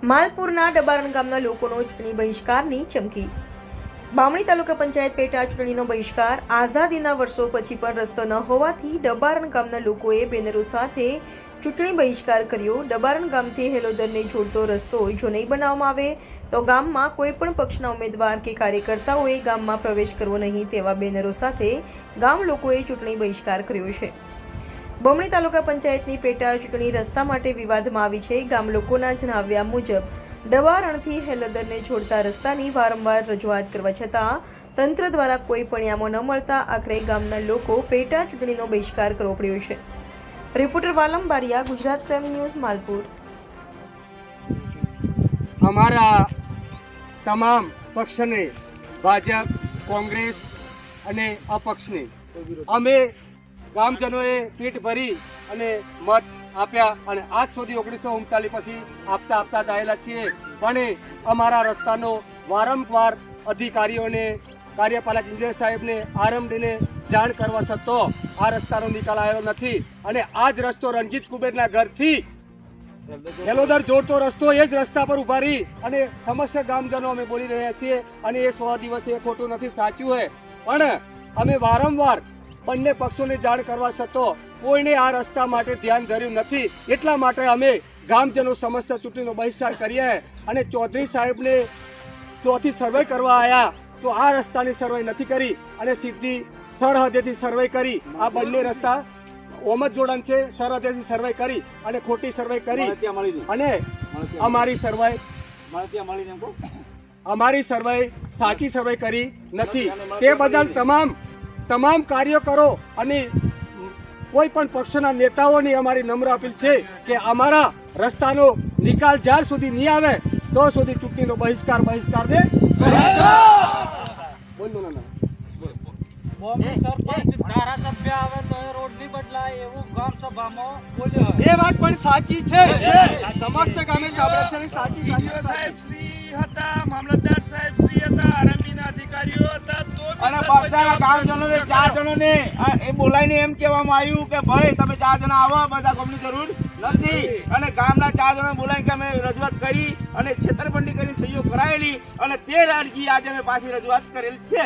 માલપુરના ડબારણ ગામના લોકોનો ચૂંટણી બહિષ્કારની ચમકી. બામણી તાલુકા પંચાયત પેટા ચૂંટણીનો બહિષ્કાર. આઝાદીના વર્ષો પછી પણ રસ્તો ન હોવાથી ડબારણ ગામના લોકોએ બેનરો સાથે ચૂંટણી બહિષ્કાર કર્યો. ડબારણ ગામથી હેલોદરને જોડતો રસ્તો જો નહીં બનાવવામાં આવે તો ગામમાં કોઈ પણ પક્ષના ઉમેદવાર કે કાર્યકર્તાઓએ ગામમાં પ્રવેશ કરવો નહીં તેવા બેનરો સાથે ગામ લોકોએ ચૂંટણી બહિષ્કાર કર્યો છે. બમણી તાલુકા પંચાયતની પેટા ચૂંટણી રસ્તા માટે વિવાદમાં આવી છે. ગામ લોકોના જણાવ્યા મુજબ ડબારણથી હેલોદરને જોડતા રસ્તાની વારંવાર રજૂઆત કરવા છતાં તંત્ર દ્વારા કોઈ પરિણામો ન મળતા આખરે ગામના લોકો પેટા ચૂંટણીનો બહિષ્કાર કરવો પડ્યો છે. રિપોર્ટર વાલમ બારિયા, ગુજરાત ક્રાઇમ ન્યૂઝ, માલપુર. અમારા તમામ પક્ષને, ભાજપ, કોંગ્રેસ અને અપક્ષને અમે ગામજનોએ પીઠ ભરી અને મત આપ્યા અને આજ સુધી 1939 પછી આપતા આવેલા છીએ. પણ અમારા રસ્તાનો વારંવાર અધિકારીઓને, કાર્યપાલક ઇજનેર સાહેબને, આરએમડીને જાણ કરવા છતાં આ રસ્તાનો નિકાલ આવ્યો નથી. અને આ જ રસ્તો રણજીત કુબેરના ઘરથી હેલોદર જોડતો રસ્તો એ જ રસ્તા પર ઉભા રહી અને સમસ્ત ગામજનો અમે બોલી રહ્યા છીએ. અને એ 100 દિવસે એ ખોટું નથી, સાચું છે. પણ અમે વારંવાર બંને પક્ષોને જાણ કરવા છતાં કોઈને આ રસ્તા માટે ધ્યાન ધર્યું નથી. એટલા માટે અમે ગામજનો સમસ્ત ચૂંટણીનો બહિષ્કાર કરીએ અને ચૌધરી સાહેબને ચોથી સર્વે કરવા આવ્યા તો આ રસ્તાની સર્વે નથી કરી અને સીધી સરહદેથી સર્વે કરી. આ બંને રસ્તા ઓમ જ જોડાણ છે. સરહદેથી સર્વે કરી અને ખોટી સર્વે કરી અને અમારી સર્વે સાચી સર્વે કરી નથી. તે બદલ તમામ કાર્યકરો અને કોઈ પણ પક્ષના નેતાઓની અમારી નમ્ર અપીલ છે કે અમારા રસ્તાનો નિકાલ જ્યાર સુધી નહીં આવે તો સુધી ચૂંટણીનો બહિષ્કાર દે. ધારાસભ્ય આવે તો રોડ નહીં બદલાય એવું ગામ સભામાં બોલ્યો. એ વાત પણ સાચી છે. સમસ્ત ગામે સાંભળે છે. સાચી સાહેબ શ્રી હતા, મામલતદાર સાહેબ શ્રી હતા, આરએમબીના અધિકારીઓ હતા, અને બધા ગામજનોને 4 જણોને એ બોલાઈને એમ કહેવામાં આવ્યું કે ભાઈ તમે 4 જણા આવો, બધા ગામની જરૂર નથી. અને ગામના 4 જણોને બોલાવીને કે અમે રજૂઆત કરી અને છેતરપિંડી કરી સહીઓ કરાયેલી અને 13 અરજી આજે અમે પાછી રજૂઆત કરેલ છે.